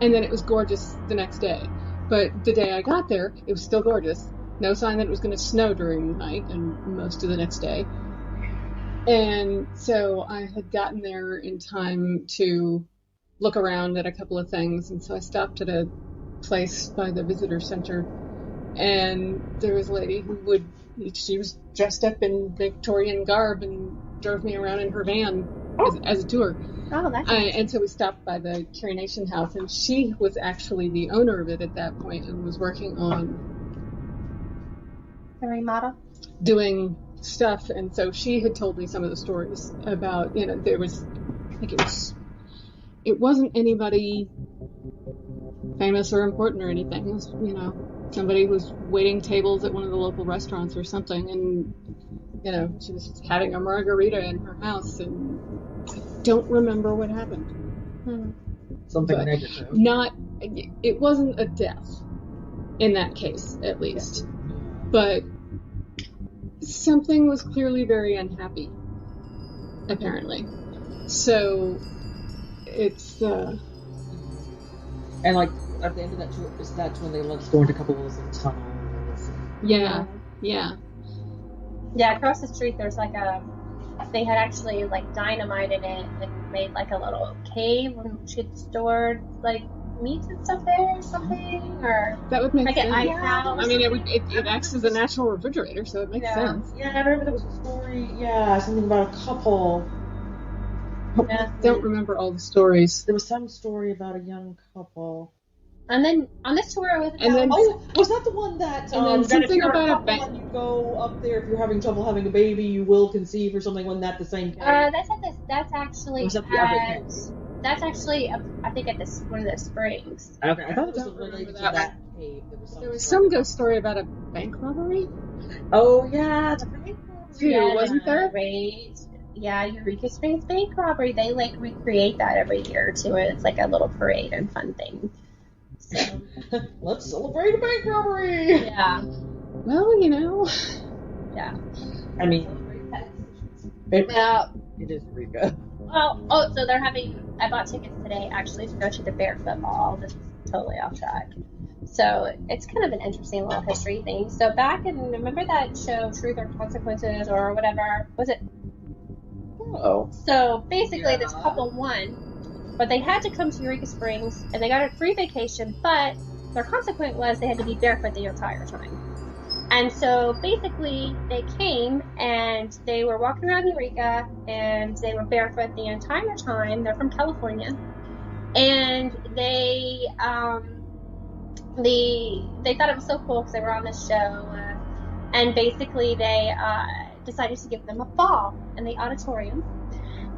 and then it was gorgeous the next day. But the day I got there, it was still gorgeous. No sign that it was going to snow during the night and most of the next day. And so I had gotten there in time to look around at a couple of things. And so I stopped at a place by the visitor center. And there was a lady she was dressed up in Victorian garb and drove me around in her van as a tour.
Oh, that's nice.
And so we stopped by the Carrie Nation house, and she was actually the owner of it at that point and was working on
the remodel,
doing stuff. And so she had told me some of the stories about, there was, it wasn't anybody famous or important or anything. It was, somebody who was waiting tables at one of the local restaurants or something, and she was just having a margarita in her house, and I don't remember what happened.
Something negative.
It wasn't a death in that case, at least. But something was clearly very unhappy, apparently. So it's
and like at the end of that tour, that's when they let us go into a couple of those tunnels.
Yeah.
Across the street there's they had actually dynamite in it and made a little cave when she'd stored meats and stuff there or something, or
that would make
like
sense.
an ice house.
I mean, it acts as a natural refrigerator, so it makes sense.
Yeah, I remember there was a story. Yeah, something about a couple.
I don't remember all the stories.
There was some story about a young couple.
And then on this tour, was
that the one that?
And then something
that if you're
about
a couple and you go up there if you're having trouble having a baby, you will conceive or something. Wasn't that the same case?
That's actually
was that the other case?
That's actually I think at one of the springs.
Okay, I thought it was related to that cave.
There was some ghost story about a bank robbery.
Oh yeah, the bank robbery.
Too, wasn't there?
Yeah, Eureka Springs bank robbery. They like recreate that every year too. It's like a little parade and fun thing. So
let's celebrate a bank robbery.
Yeah.
Well,
Yeah.
I mean, it is Eureka.
Well, so I bought tickets today actually to go to the Barefoot Ball. This is totally off track. So it's kind of an interesting little history thing. So remember that show Truth or Consequences or whatever? Was it?
Oh.
So basically this couple won, but they had to come to Eureka Springs and they got a free vacation, but their consequence was they had to be barefoot the entire time. And so basically they came and they were walking around Eureka and they were barefoot the entire time. They're from California. And they thought it was so cool because they were on this show. And basically they decided to give them a ball in the auditorium.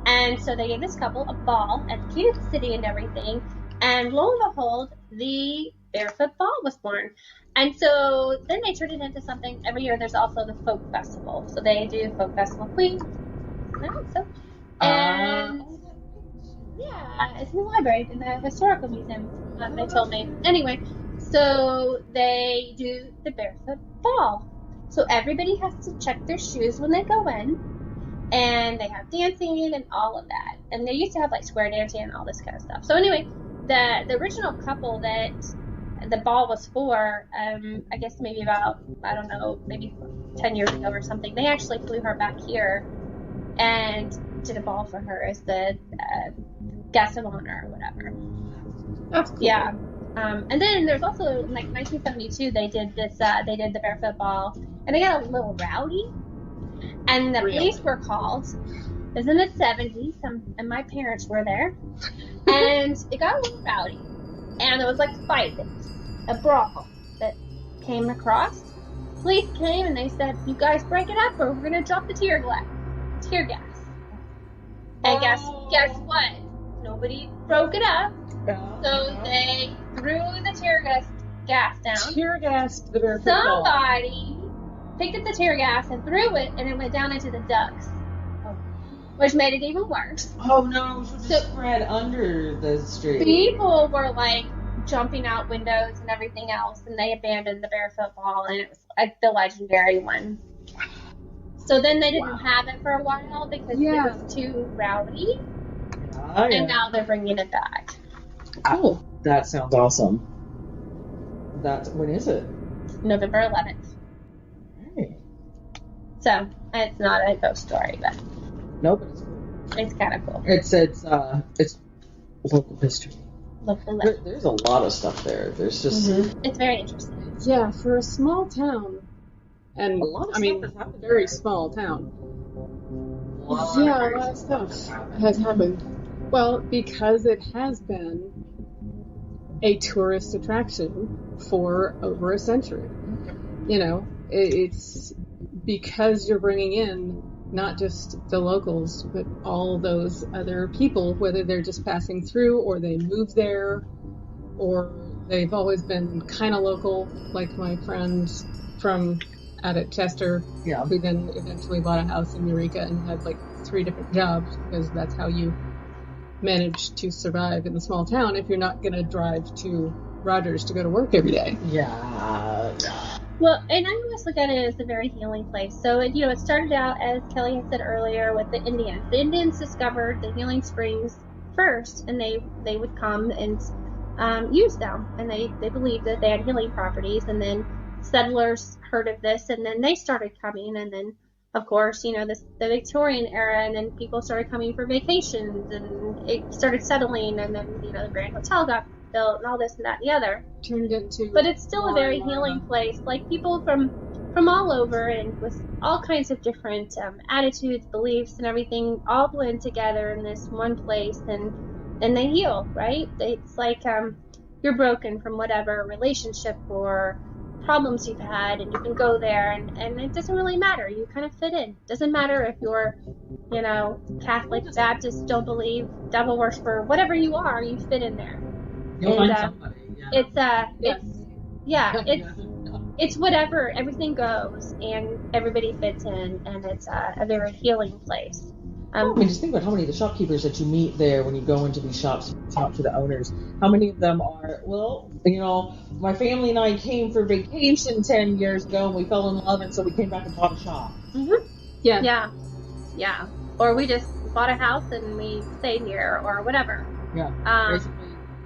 And so they gave this couple a ball at the Key to the City and everything. And lo and behold, the Barefoot Ball was born. And so then they turned it into something. Every year there's also the folk festival. So they do folk festival Queen. And yeah, it's in the library, in the historical museum. They told me. Anyway, so they do the Barefoot Ball. So everybody has to check their shoes when they go in. And they have dancing and all of that. And they used to have like square dancing and all this kind of stuff. So anyway, the original couple that the ball was for, I guess maybe about, I don't know, maybe 10 years ago or something, they actually flew her back here and did a ball for her as the guest of honor or whatever.
That's cool.
Yeah. And then there's also, like 1972, they did the Barefoot Ball, and they got a little rowdy, and the police were called. It was in the 70s, and my parents were there, and it got a little rowdy, and there was like a brawl that came across. Police came and they said, "You guys break it up, or we're gonna drop the tear gas." And guess what? Nobody broke it up, so they threw the tear gas down.
Tear gassed the Barefoot Ball.
Somebody picked up the tear gas and threw it, and it went down into the ducts, which made it even worse.
Oh no! So spread under the street.
People were like jumping out windows and everything else, and they abandoned the Barefoot Ball, and it was like the legendary one. So then they didn't have it for a while because it was too rowdy, and now they're bringing it back.
Cool.
That sounds awesome. When is it?
November 11th.
Hey.
So it's not a ghost story, but
no, but it's cool.
It's kind of cool.
It's local history.
Local.
There's a lot of stuff there. There's just
It's very interesting.
Yeah, for a small town, and
a lot of
very small town. A lot of stuff has happened. Well, because it has been a tourist attraction for over a century. It's because you're bringing in not just the locals, but all those other people, whether they're just passing through or they moved there or they've always been kind of local, like my friends from out at Chester, who then eventually bought a house in Eureka and had like 3 different jobs, because that's how you manage to survive in the small town if you're not going to drive to Rogers to go to work every day.
Yeah.
Well, and I always look at it as a very healing place. So, it started out, as Kelly had said earlier, with the Indians. The Indians discovered the healing springs first, and they would come and use them. And they believed that they had healing properties. And then settlers heard of this, and then they started coming. And then, of course, the Victorian era, and then people started coming for vacations, and it started settling. And then, the Grand Hotel got built and all this and that and the other.
Turned into.
But it's still a very healing place. Like people from all over and with all kinds of different attitudes, beliefs, and everything all blend together in this one place, and they heal, right? It's like you're broken from whatever relationship or problems you've had, and you can go there, and it doesn't really matter. You kind of fit in. Doesn't matter if you're, Catholic, Baptist, don't believe, devil worshiper, whatever you are, you fit in there.
You'll find somebody.
It's whatever, everything goes, and everybody fits in, and it's a very healing place.
Just think about how many of the shopkeepers that you meet there when you go into these shops, talk to the owners. How many of them are, my family and I came for vacation 10 years ago and we fell in love, and so we came back and bought a shop.
Mm-hmm. Yeah. Or we just bought a house and we stayed here, or whatever.
Yeah. Basically,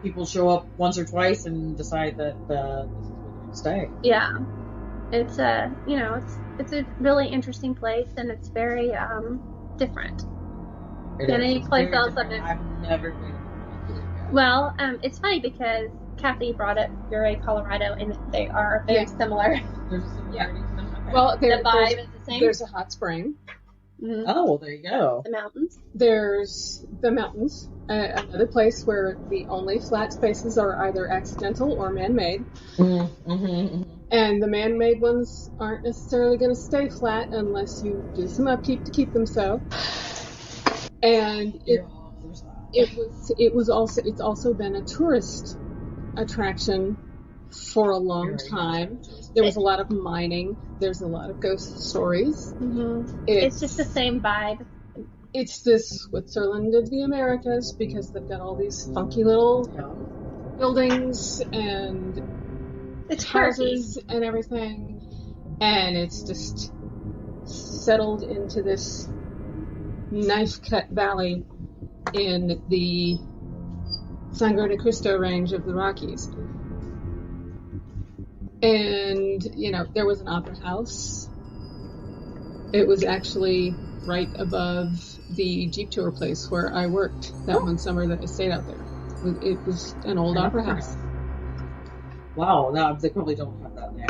people show up once or twice and decide that this is where they're going to stay.
Yeah. It's it's a really interesting place, and it's very different than any place else I've
never been.
Well, it's funny because Kathy brought up Ouray, Colorado, and they are very similar.
There's a similarity.
Yeah. Well,
the vibe is the same.
There's a hot spring.
Mm-hmm.
Oh, well, there you go.
The mountains.
There's the mountains. Another place where the only flat spaces are either accidental or man-made.
Mm-hmm. Mm-hmm.
And the man-made ones aren't necessarily going to stay flat unless you do some upkeep to keep them so. And it's also been a tourist attraction for a long time. There was a lot of mining. There's a lot of ghost stories.
Mm-hmm. It's just the same vibe.
It's the Switzerland of the Americas because they've got all these funky little buildings and houses and everything, and it's just settled into this knife-cut valley in the Sangre de Cristo range of the Rockies. And, there was an opera house. It was actually right above the Jeep Tour place where I worked that one summer that I stayed out there. It was an old opera house.
Wow, no, they probably don't have that now.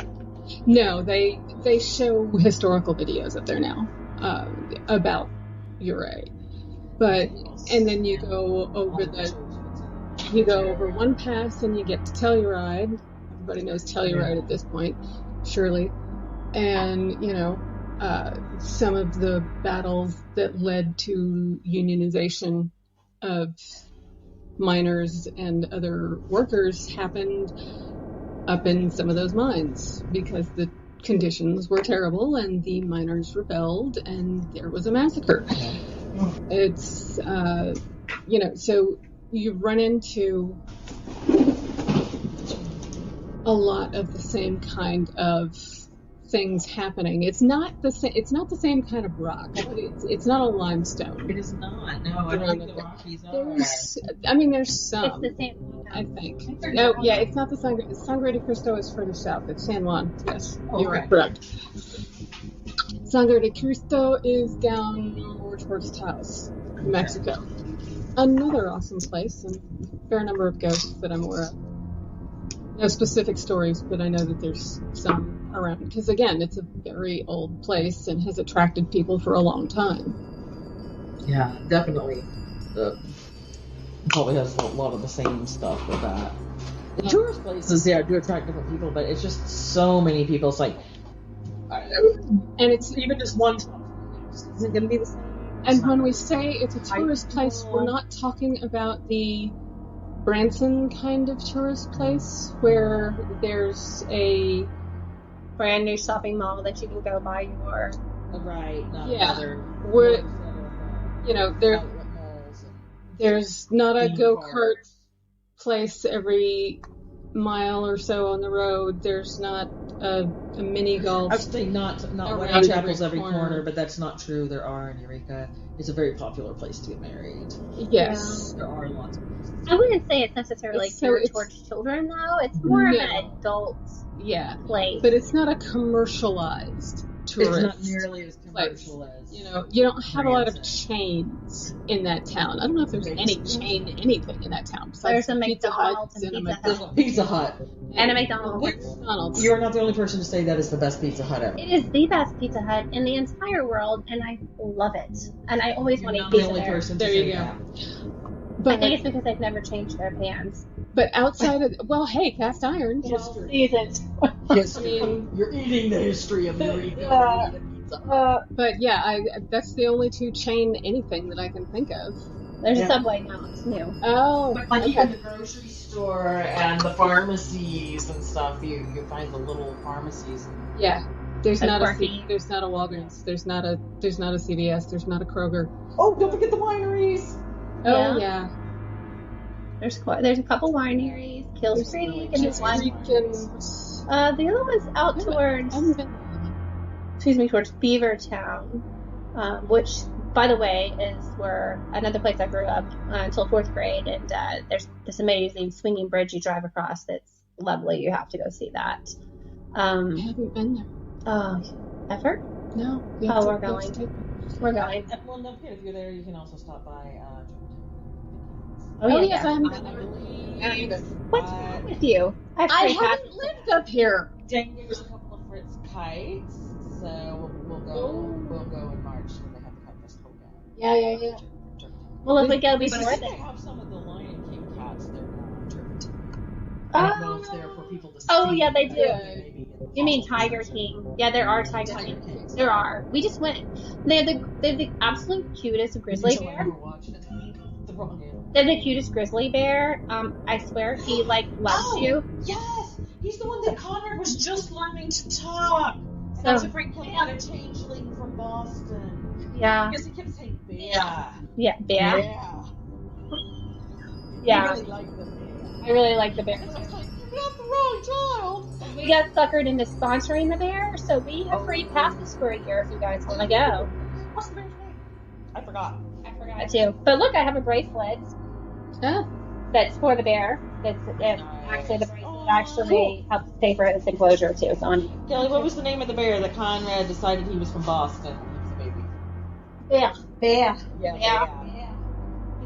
No, they show historical videos up there now about Ouray. And then you go over one pass and you get to Telluride. Everybody knows Telluride at this point, surely. And, some of the battles that led to unionization of miners and other workers happened up in some of those mines because the conditions were terrible and the miners rebelled and there was a massacre. It's, so you run into a lot of the same kind of things happening. It's not the same kind of rock. It's not a limestone.
It is not. No, I don't think the Rockies are.
There's some.
It's the same one.
I think. No, yeah, it's not the Sangre. Sangre de Cristo is further south. It's San Juan. Yes, you are correct. Sangre de Cristo is down more towards Taos, Mexico. Another awesome place, and a fair number of ghosts that I'm aware of. No specific stories, but I know that there's some around. Because again, it's a very old place and has attracted people for a long time.
Yeah, definitely. Probably has a lot of the same stuff with that. The tourist places, do attract different people, but it's just so many people. It's like,
and it's
even just one spot. It just isn't going to be the same.
And when we say it's a tourist place, we're not talking about the Branson kind of tourist place where there's a
brand new shopping mall that you can go buy your
there's not a go-kart place every mile or so on the road. There's not a mini golf.
I would say not wedding chapels every corner, but that's not true. There are in Eureka. It's a very popular place to get married.
Yes.
There are lots of places.
I wouldn't say it's necessarily geared towards children, though. It's more of an adult place.
But it's not a commercialized tourist.
It's not nearly as commercial as.
You know, you don't have a lot of chains in that town. I don't know if there's any chain anything in that town.
There's a
Pizza
McDonald's
Hut
and Pizza
There's a Pizza Hut.
and a McDonald's.
McDonald's.
You're not the only person to say that is the best Pizza Hut ever.
It is the best Pizza Hut in the entire world, and I love it. And I always want to eat
the
pizza
only
there.
person to
There
say
you go.
that.
But
I think it's because they've never changed their pans.
But outside of, well, hey, cast iron history.
Seasons.
History.
I mean,
You're eating the history of Eureka.
but yeah, that's the only two chain anything that I can think of.
There's a Subway now. It's new.
Oh,
But like
okay.
even the grocery store and the pharmacies and stuff, you find the little pharmacies.
Yeah. There's
That's
not
quirky.
there's not a Walgreens. There's not a CVS. There's not a Kroger.
Oh, don't forget the wineries.
Oh yeah.
There's a couple wineries. Kills Creek and this one.
Freaking.
The other one's out towards, towards Beavertown, which, by the way, is where another place I grew up until 4th grade. And there's this amazing swinging bridge you drive across that's lovely. You have to go see that.
I haven't been there.
Oh, ever?
No.
Oh, we're going. We're going.
Well, no, if you're there, you can also stop by.
Oh yes, I haven't been there.
What's wrong with you?
I haven't lived up here.
There's a couple of Fritz kites, so we'll go in March when they have the kite festival again.
Yeah.
Well, if we go
But
before
I think they
then.
have some of the Lion King cats there now. Turkey. I don't know if they're for people to see.
Oh, yeah, they do.
Maybe
You mean Tiger King? Yeah, there are Tiger Kings. There are. We just went. They have the absolute cutest grizzly bear.
We were watching it. The wrong animal.
They're the cutest grizzly bear. I swear he loves you.
Yes, he's the one that Conrad was just learning to talk. And
So-
I was afraid he had a changeling from Boston
Yeah.
because he kept saying bear.
Yeah. Bear.
I
Yeah.
really like the bear.
I really like the bear.
I was like, you got the wrong child.
We got suckered into sponsoring the bear, so we have free passes for a year if you guys want to go.
What's the bear's name? I forgot.
I forgot to. But look, I have a bracelet
Oh.
that's for the bear. That's actually the bracelet actually helps pay for its enclosure too. So on.
Kelly, what was the name of the bear that Conrad decided he was from Boston when he was a baby?
Yeah. Bear.
Yeah.
Yeah.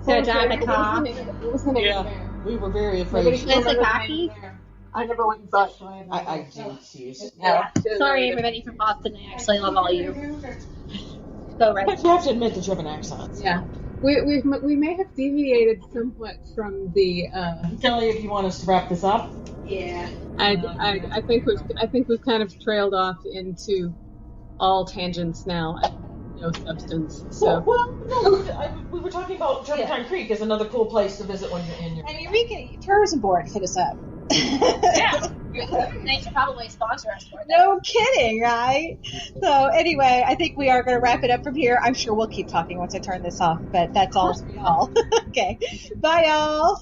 So John the Cock.
What was the name of the bear?
We were very afraid.
Leslie Cocky.
I never went and saw it.
I do too.
Yeah. Sorry, everybody from Boston. I actually love all you. Go right.
But you have to admit that you have an accent.
Yeah. We may have deviated somewhat from the.
Kelly, if you want us to wrap this up.
Yeah.
I think we've kind of trailed off into all tangents now. No substance. So.
Well, no, we were talking about Turpentine Creek as another cool place to visit when you're in your.
And Eureka Tourism Board hit us up.
Yeah. They should probably sponsor us for that.
No kidding, right? So anyway, I think we are going to wrap it up from here. I'm sure we'll keep talking once I turn this off, but that's all for y'all. Okay. Bye, y'all.